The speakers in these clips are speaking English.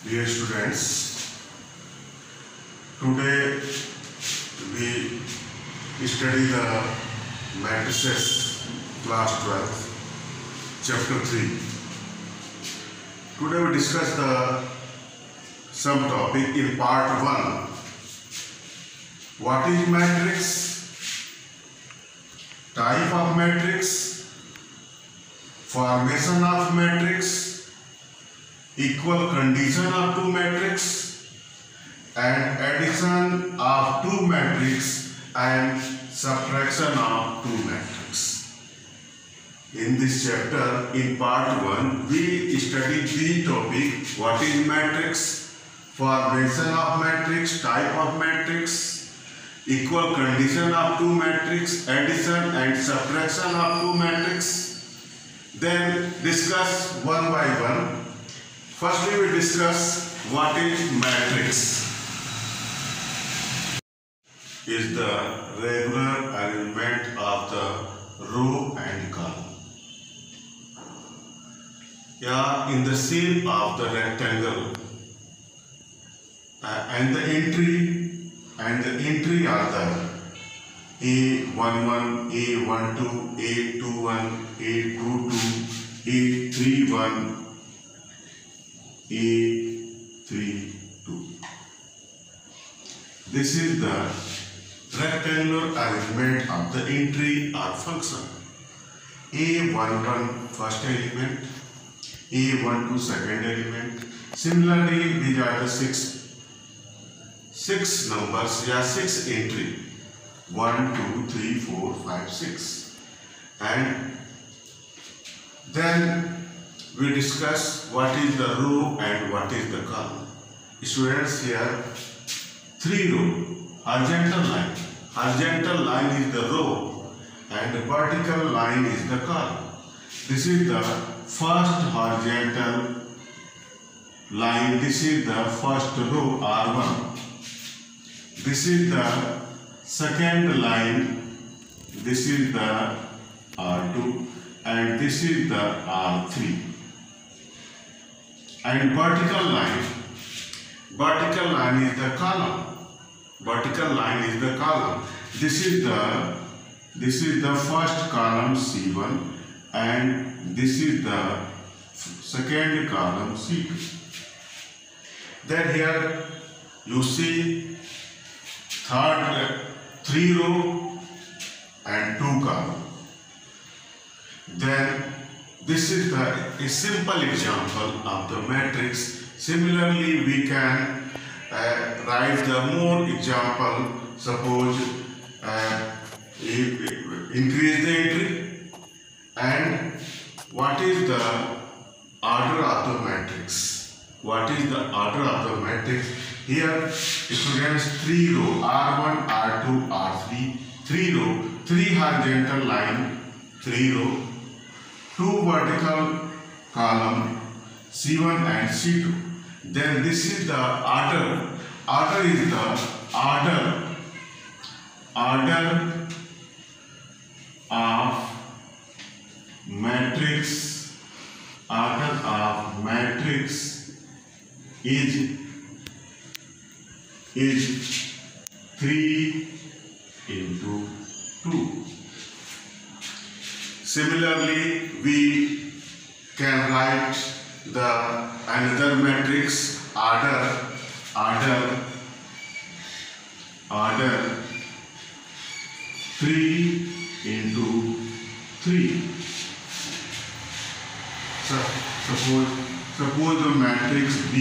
Dear students, today we study the matrices class 12 chapter 3. Today we discuss the some topic in part 1. What is matrix? Type of matrix, formation of matrix, equal condition of two matrix, and addition of two matrix and subtraction of two matrix. In this chapter, in part 1, we studied the topic what is matrix, formation of matrix, type of matrix, equal condition of two matrix, addition and subtraction of two matrix. Then discuss one by one. Firstly, we discuss what is matrix. Is the regular arrangement of the row and column. In the shape of the rectangle, and the entry are the A11, A12, A21, A22, A31, A32. This is the rectangular arrangement of the entry or function. A11 first element, A12 second element. Similarly, these are the six numbers, 6 entry. 1, 2, 3, 4, 5, 6. And then we discuss what is the row and what is the column. Students, here 3 row, horizontal line. Horizontal line is the row and the vertical line is the column. This is the first horizontal line. This is the first row R1. This is the second line. This is the R2 and this is the R3. And vertical line is the column. Vertical line is the column. This is the first column C1 and this is the second column C2. Then here you see 3 row and 2 column. Then this is a simple example of the matrix. Similarly, we can write the more example. Suppose increase the entry. And what is the order of the matrix? What is the order of the matrix? Here, students, 3 row, R1, R2, R3, 3 row, 3 horizontal line, 3 row, 2 vertical column, C1 and C2. Then this is the order. Order is the order of matrix. Order of matrix is 3 into 2. Similarly, we can write the another matrix order 3 into 3. So suppose the matrix B.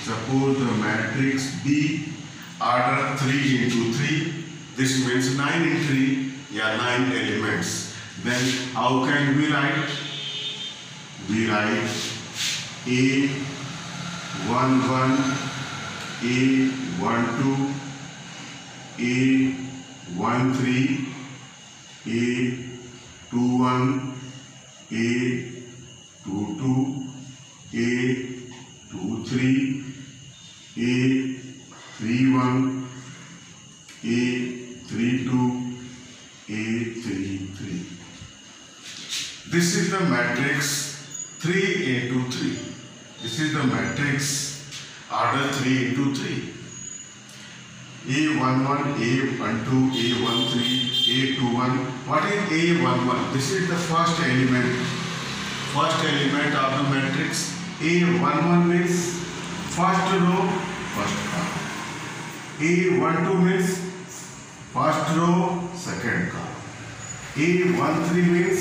Suppose the matrix B order 3 into 3. This means 9 entry. 9 elements. Then how can we write? We write A11, A12, A13, A21, A22, A23, A31, A32, A33. This is the matrix 3 into 3. This is the matrix order 3 into 3. A11, A12, A13, A21. What is A11? This is the first element of the matrix. A11 means first row, first column. A12 means first row, second column. A13 means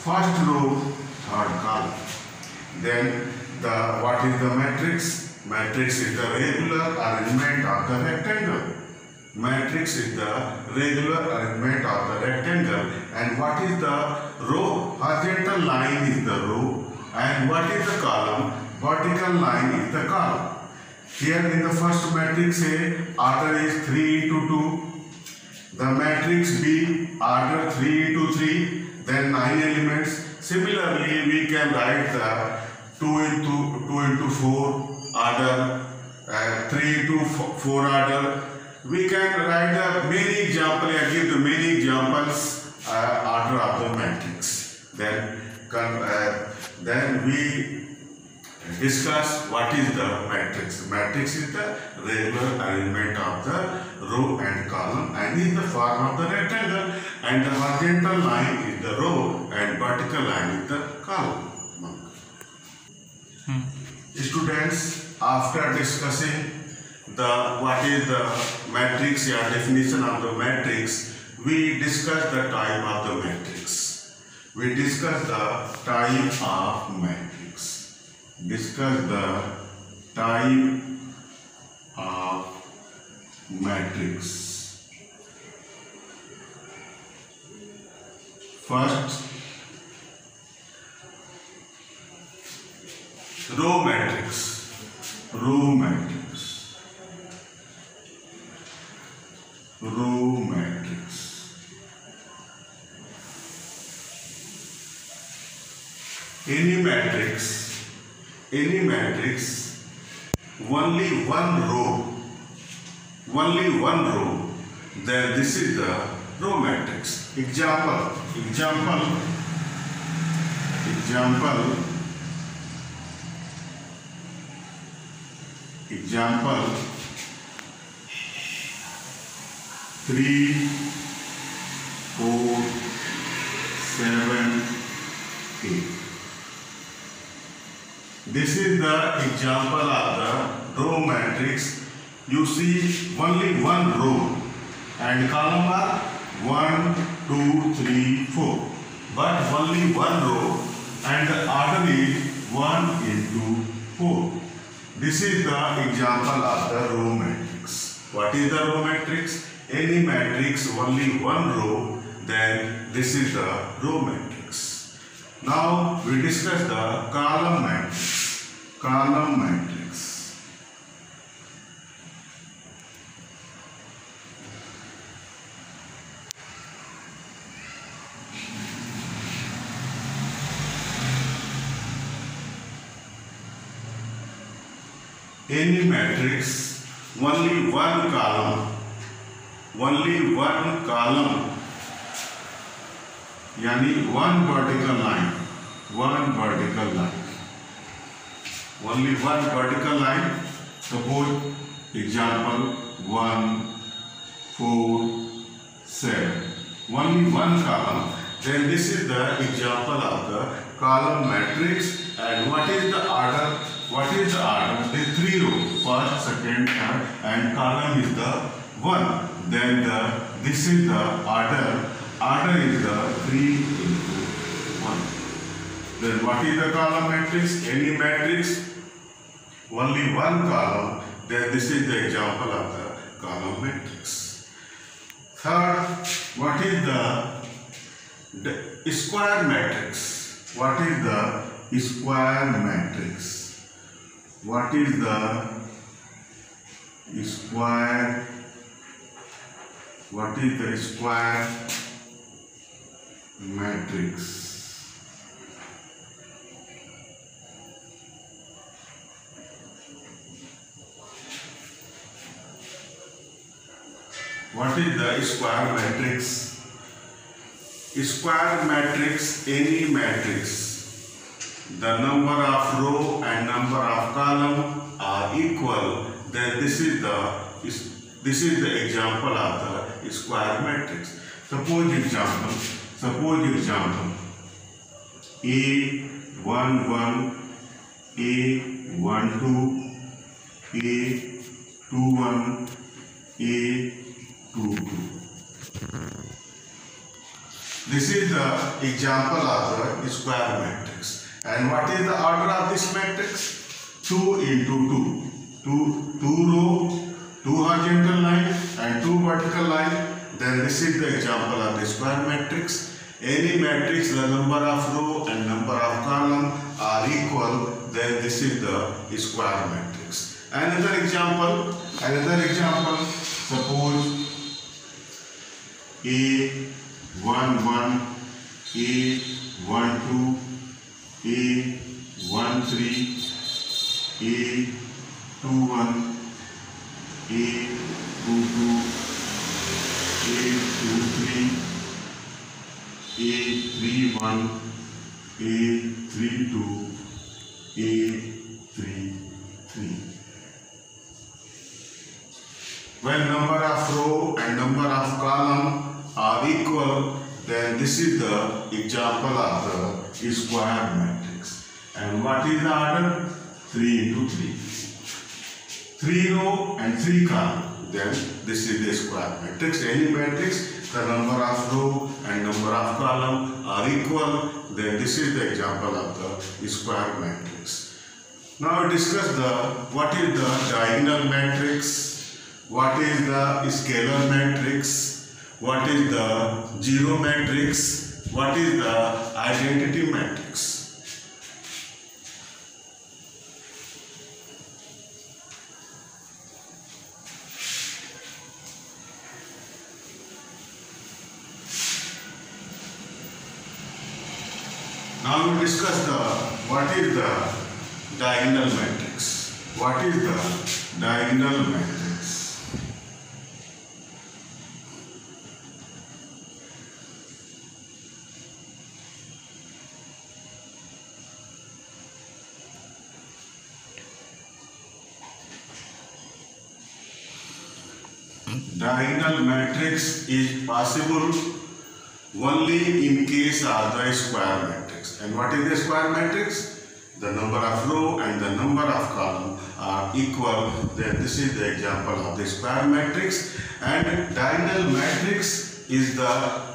first row, third column. Then what is the matrix? Matrix is the regular arrangement of the rectangle. Matrix is the regular arrangement of the rectangle. And what is the row? Horizontal line is the row. And what is the column? Vertical line is the column. Here in the first matrix A, order is 3 into 2. The matrix B, order 3 into 3. Then 9 elements. Similarly, we can write the 2 into 4 order, 3 into 4 order. We can write the many examples. I give the many examples order of the matrix. Then we discuss what is the matrix. Matrix is the regular arrangement of the row and column and is the form of the rectangle, and the horizontal line is the row and vertical line is the column. Students, after discussing what is the matrix or definition of the matrix, we discuss the type of the matrix. We discuss the type of matrix. Discuss the type of matrix. First, row matrix. Row matrix. Row matrix. Any matrix, only one row, then this is the row matrix. Example. Example 3, 4, 7, 8. This is the example of the row matrix. You see only one row and column are 1, 2, 3, 4. But only one row and the order is 1 into 4. This is the example of the row matrix. What is the row matrix? Any matrix, only one row, then this is the row matrix. Now we discuss the column matrix. Column matrix. Any matrix, only one column, yani one vertical line, only one vertical line. Suppose example 1, 4, 7, only one column. Then this is the example of the column matrix. And what is the order? There is 3 rows, first, second, third, and column is the 1. Then this is the order. Order is the 3 into 1. Then what is the column matrix? Any matrix, only one column. Then this is the example of the column matrix. Third, what is the square matrix? What is the square matrix? What is the square? What is the square matrix? What is the square matrix? Square matrix, any matrix, the number of row and number of then this is the example of the square matrix. Suppose example A11, A12, A21, A22. This is the example of the square matrix. And what is the order of this matrix? 2 into 2. 2 row, 2 horizontal line and 2 vertical line. Then this is the example of the square matrix. Any matrix, the number of row and number of column are equal, then this is the square matrix. Another example, suppose A11, A12, A13, A21, A22, A23, A31, A32, A33. When number of row and number of column are equal, then this is the example of the square matrix. And what is the order? 3 into 3. 3 row and 3 column. Then this is the square matrix. Any matrix, the number of row and number of column are equal, then this is the example of the square matrix. Now discuss what is the diagonal matrix, what is the scalar matrix, what is the zero matrix, what is the identity matrix. Now we discuss what is the diagonal matrix. What is the diagonal matrix? Diagonal matrix is possible only in case of the square matrix. And what is the square matrix? The number of row and the number of column are equal. Then this is the example of the square matrix. And diagonal matrix is the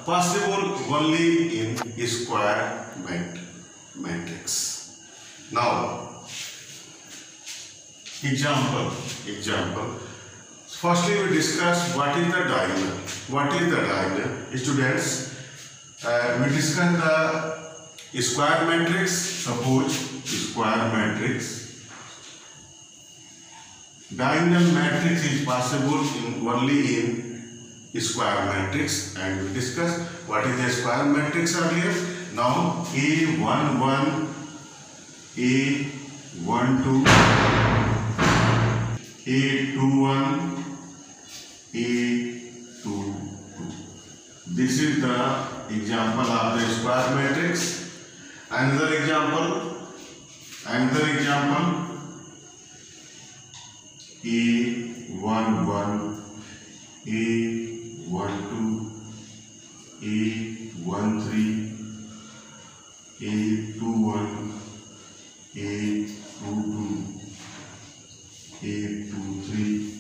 possible only in square matrix. Now, example. Firstly, we discuss what is the diagonal. What is the diagonal? Students, we discuss the square matrix. Suppose square matrix. Diagonal matrix is possible only in square matrix, and we discuss what is the square matrix earlier. Now A11, A12, A21, A22. This is the example of the square matrix. Another example, A11, A12, A13, A21, A22, A23,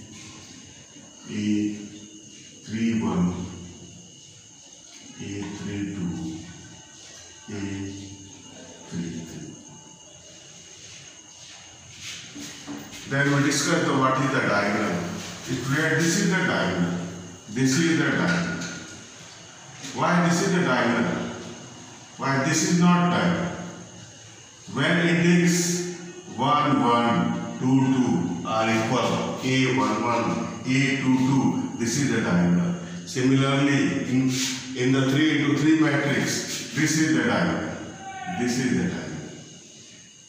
A31, A32, A33. Then we discuss what is the diagonal. This is the diagonal. This is the diagonal. Why this is the diagonal? Why this is not diagonal? When index 1, 1, 2, 2 are equal, A11, A22, this is the diagonal. Similarly, in the 3 into 3 matrix, this is the diagonal. This is the diagonal.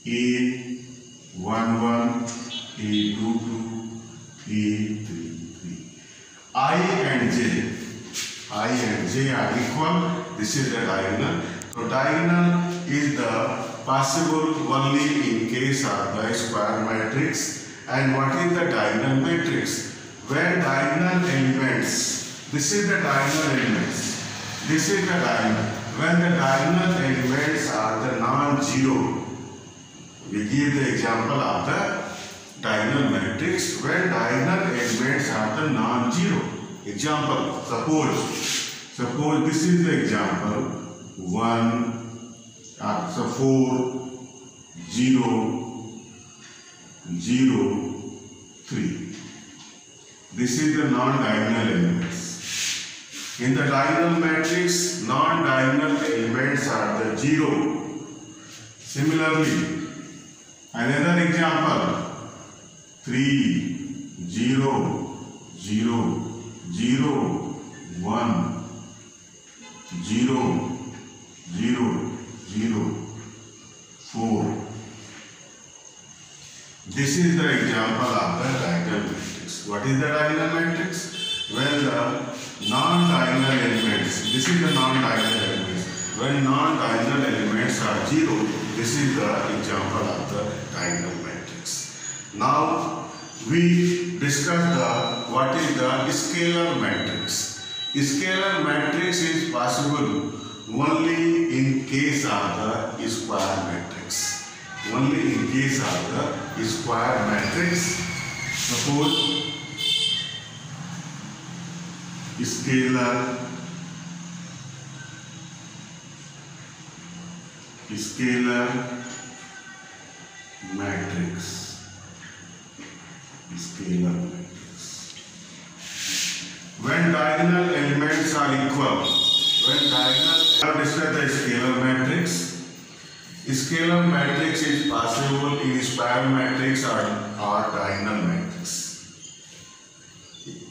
A11, A22, A33. I and J are equal. This is the diagonal. So diagonal is the possible only in case of the square matrix, And what is the diagonal matrix? When diagonal elements, this is the diagonal elements, this is the diagonal. When the diagonal elements are the non-zero, we give the example of the diagonal matrix when diagonal elements are the non-zero. Example, suppose this is the example 1, so 4, 0, 0, 3. This is the non-diagonal elements. In the diagonal matrix, non-diagonal elements are the 0. Similarly, another example 3, 0, 0, 0, 1, 0, 0, 0, 4. This is the example of the diagonal matrix. What is the diagonal matrix? When the non-diagonal elements, this is the non-diagonal elements. When non-diagonal elements are 0, this is the example of the diagonal matrix. Now we discuss what is the scalar matrix. Scalar matrix is possible only in case of the square matrix. Only in case of the square matrix. Suppose scalar matrix. Scalar matrix. When diagonal elements are equal, discuss the scalar matrix. Scalar matrix is possible in square matrix or diagonal matrix.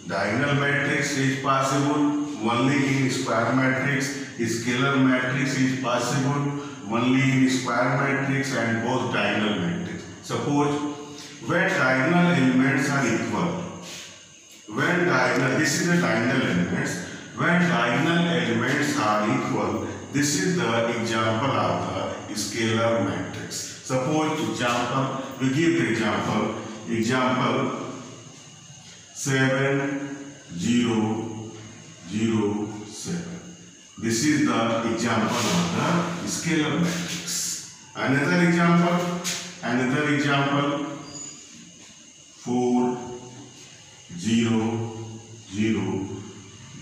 Diagonal matrix is possible only in square matrix. Scalar matrix is possible only in square matrix and both diagonal matrix. Suppose when diagonal elements are equal, this is the diagonal elements. When diagonal elements are equal, this is the example of the scalar matrix. Suppose example, we give the example 7, 0, 0, 7. This is the example of the scalar matrix. Another example 4, 0, 0,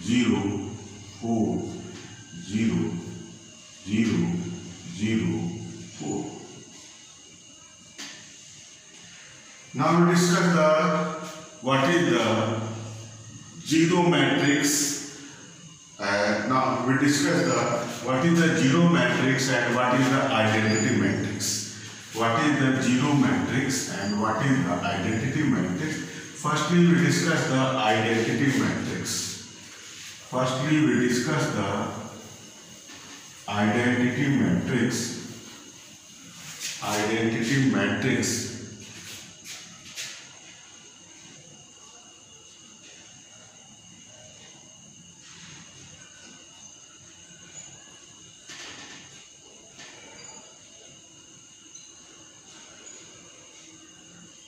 0, 4, 0, 0, 0, 4. Now we discuss what is the zero matrix. Now we discuss what is the zero matrix and what is the identity matrix. What is the zero matrix and what is the identity matrix? Firstly, we discuss the identity matrix. Identity matrix.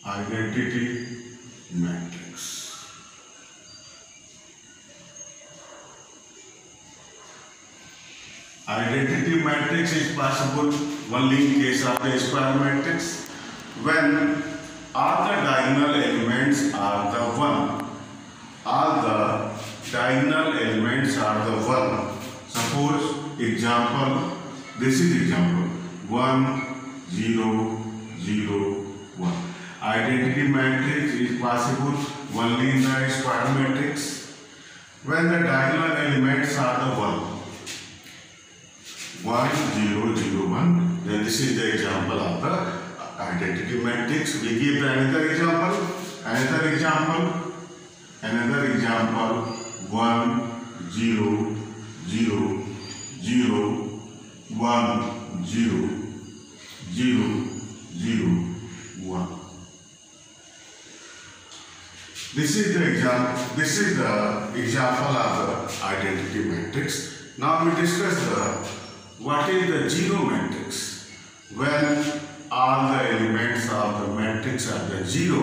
Identity matrix. Identity matrix is possible only in case of the square matrix. When all the diagonal elements are the 1. All the diagonal elements are the 1. Suppose example, this is example 1, 0, 0, 1. Identity matrix is possible only in the square matrix. When the diagonal elements are the 1, 1, 0, 0, 1, then this is the example of the identity matrix. We give another example, 1, 0, 0, 0, 1, 0, 0, 0, 1. This is the example of the identity matrix. Now we discuss what is the zero matrix. When all the elements of the matrix are the 0,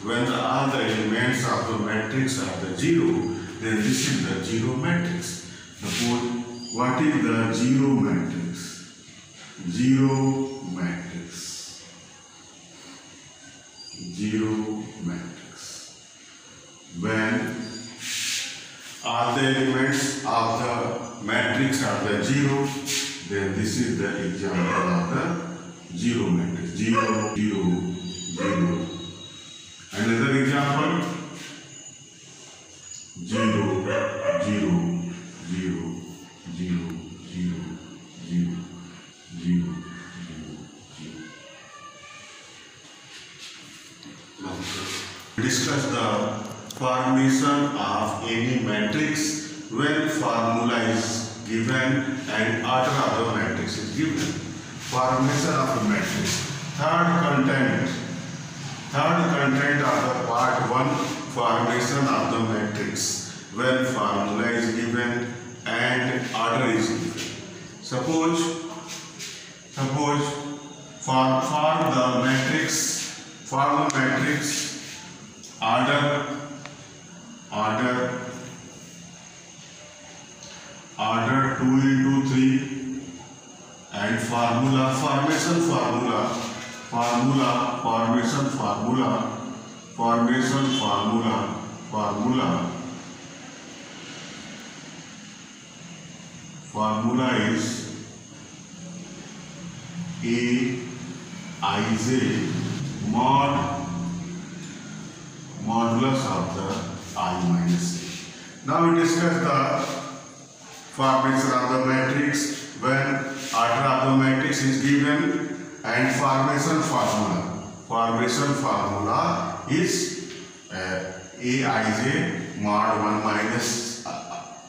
when all the elements of the matrix are the 0, then this is the 0 matrix. Suppose, what is the 0 matrix? 0 matrix. 0 matrix. When all the elements of the matrix are the 0, then this is the example of the 0 matrix. 0, 0, 0. Another example, 0, 0, 0, 0, 0, 0, 0, 0. Now, discuss the formation of any matrix when formula is given and order of the matrix is given. Formation of the matrix. Third content of the part 1, formation of the matrix when formula is given and order is given. Suppose for the matrix order 2 into 3 and formation formula is Aij modulus of the I minus A. Now we discuss the formation of the matrix when order of the matrix is given and formation formula is Aij mod 1 minus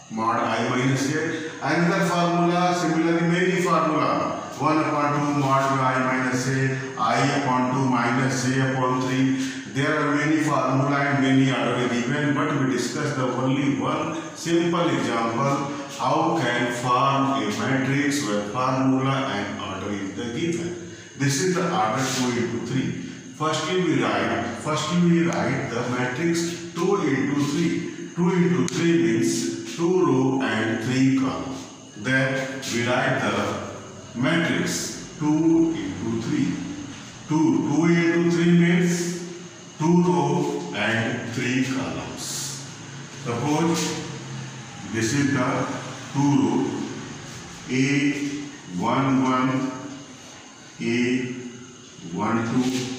mod I minus A. Another formula, similarly many formula, 1 upon 2 mod I minus A, I upon 2 minus A upon 3. There are many formula and many order given, but we discuss the only one simple example, how can form a matrix where formula and order is the given. This is the order 2 into 3. Firstly we write the matrix 2 into 3. 2 into 3 means 2 row and 3 column. Then we write the matrix 2 into 3. 2 into 3 means 2 row and 3 columns. Suppose this is the 2 row A11, A12,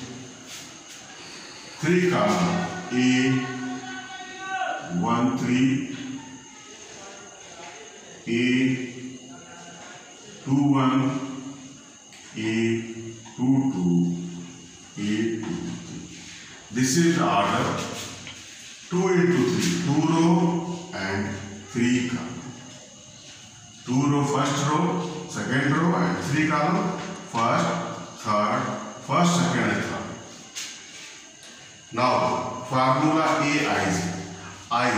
3 column A13, A21, A22, A23. This is the order 2 into 3, 2 row and 3 column. 2 row, first row, second row and 3 column, first, third, first, second and third. Now formula Aij.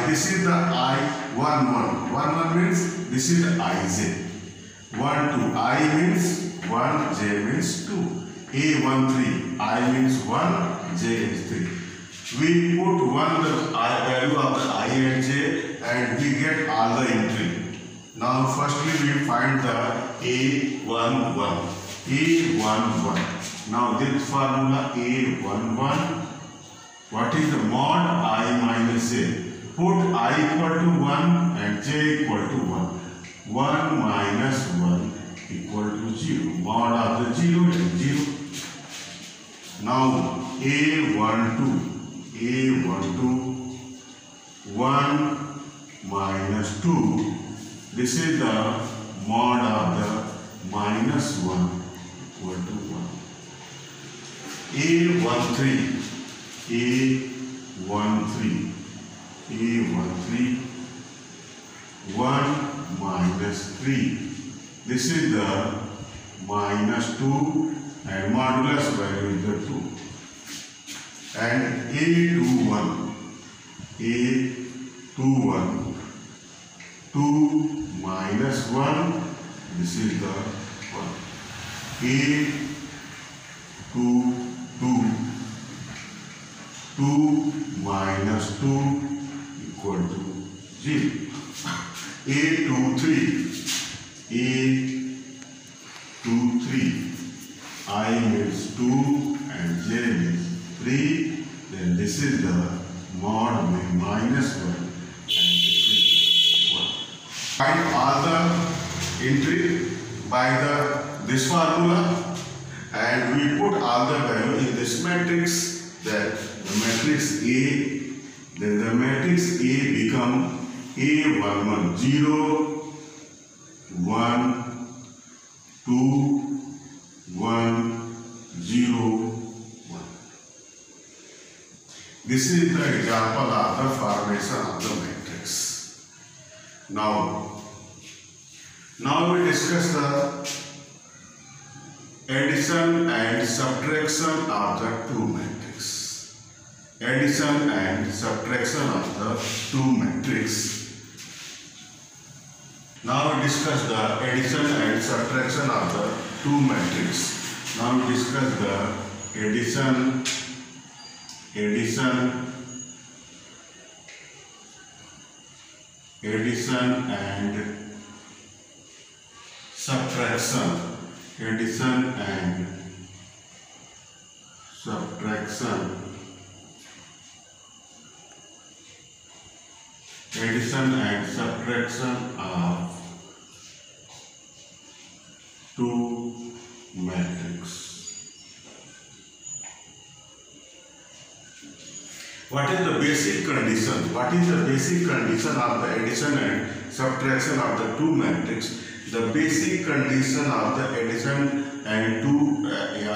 This is the I11. 1 means this is the Ij. 1 2. I means 1, J means 2. A13. I means 1, J is 3. We put the value of the I and J and we get all the entry. Now firstly we find the A11. Now this formula A11. What is the mod I minus A? Put I equal to 1 and J equal to 1. 1 minus 1 equal to 0. Mod of the 0 is 0. Now A12. 1 minus 2. This is the mod of the minus 1 equal to 1. A13. 1 minus 3. This is the minus 2 and modulus value is the 2. And A21. 2 minus 1. This is the 1. 2, 2. 2 minus 2 equal to 0. A 2, 3. A 2, 3. I means 2 and J means 3. Then this is the mod minus 1 and this is 1. Find all the entry by this formula, and we put all the value in this matrix. That the matrix A, then the matrix A become A1 1 0 1 2 1 0 1. This is the example of the formation of the matrix. Now we discuss the addition and subtraction of the two matrices. Addition and subtraction of the two matrices. Now we discuss the addition and subtraction of the two matrices. Now we discuss the addition and subtraction. Addition and subtraction. Addition and subtraction of two matrices. What is the basic condition? What is the basic condition of the addition and subtraction of the two matrices? The basic condition of the addition and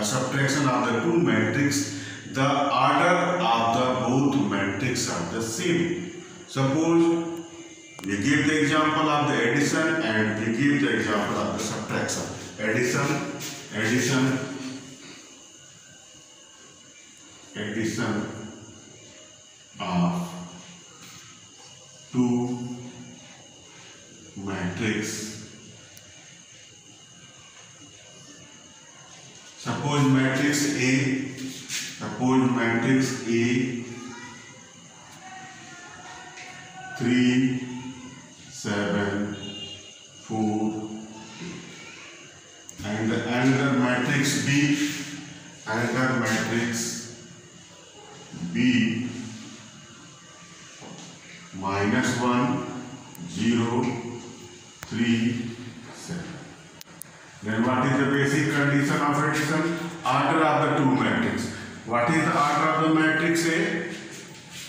subtraction of the two matrices, the order of the both matrices are the same. Suppose we give the example of the addition and we give the example of the subtraction. Addition of two matrices. Suppose matrix A 3 7 4 and another matrix B minus 1 0 3 7. Then what is the basic condition of addition? Order of the two matrices. What is the order of the matrix A?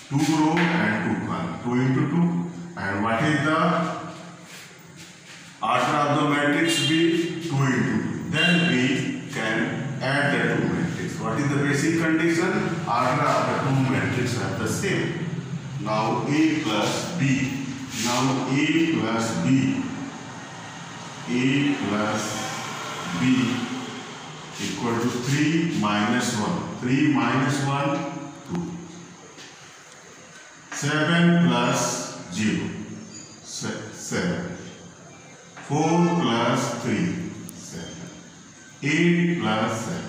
2 row and 2 column, 2 into 2. And what is the order of the matrix B? 2 into 2. Then we can add the two matrices. What is the basic condition? Order of the two matrices are the same. Now A plus B. A plus B equal to 3 minus 1. 3 minus 1, 2. 7 plus 0, 7. 4 plus 3, 7. 8 plus 7.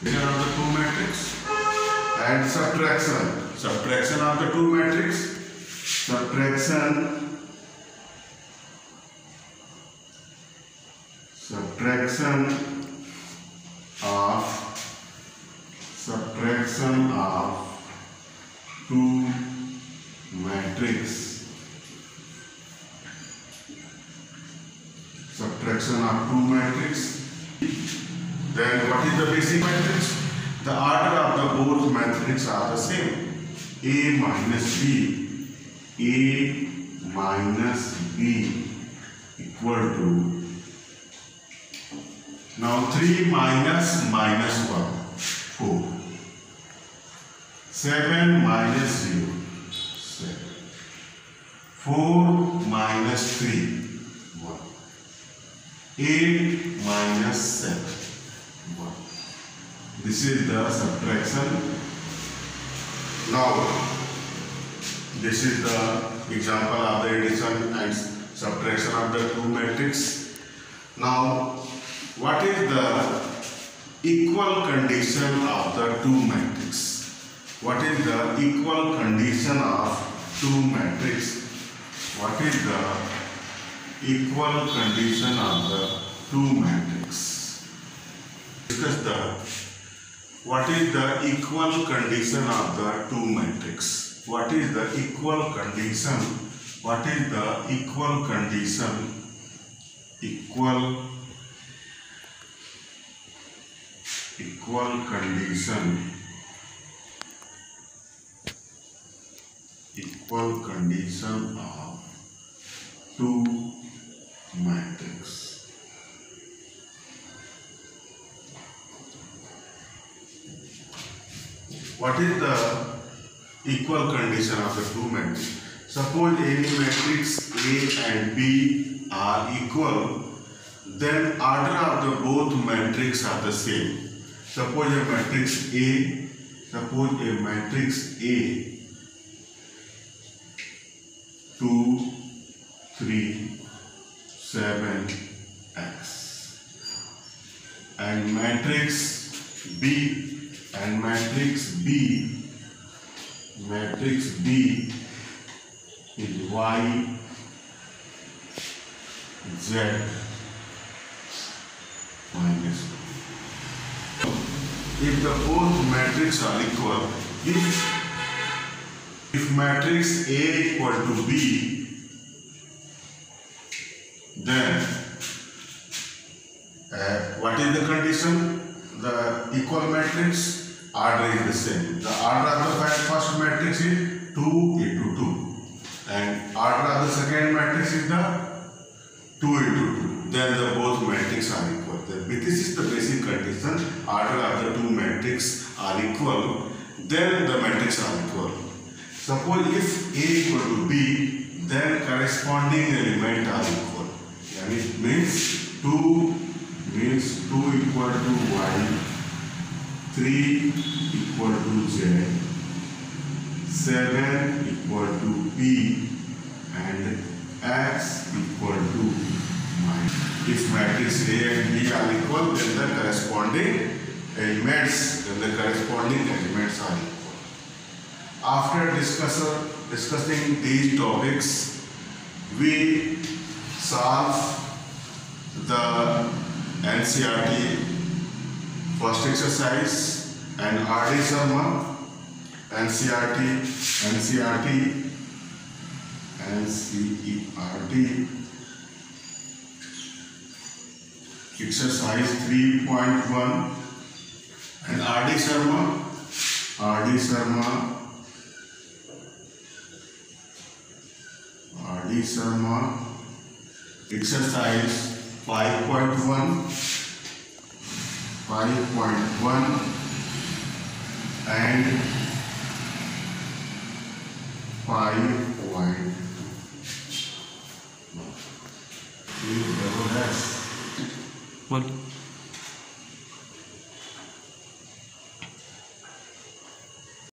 These are the two matrices. And subtraction of the two matrices. Subtraction of two matrices. Subtraction of two matrices. Then what is the basic matrix? The order of the both matrices are the same. A minus B equal to, now 3 minus 1, 4. 7 minus 0, 7. 4 minus 3, 1. 8 minus 7, 1. This is the subtraction. Now, this is the example of the addition and subtraction of the two matrices. Now, what is the equal condition of the two matrix. What is the equal condition of two matrix? What is the equal condition of the two matrix? Discuss what is the equal condition of the two matrix? What is the equal condition? What is the equal condition? Equal condition. Equal condition of two matrix. What is the equal condition of the two matrix? Suppose any matrix A and B are equal, then order of the both matrix are the same. Suppose a matrix A 2, 3, 7, x, and matrix B is y, z minus 2. If the both matrices are equal, if matrix A equal to B, then what is the condition? The equal matrix order is the same. The order of the first matrix is 2 into 2, and order of the second matrix is the 2 into 2. Then the both matrices are equal. This is the basic condition. Order of the two matrices are equal, then the matrices are equal. Suppose if A equal to B, then corresponding element are equal. And it means 2 equal to y, 3 equal to z, 7 equal to p, and x equal to minus. If matrix A and B are equal, then the corresponding elements are equal. After discussing these topics, we solve the NCERT first exercise and RD Sharma, NCERT exercise 3.1 and RD Sharma exercise 5.1 and 5.2. What?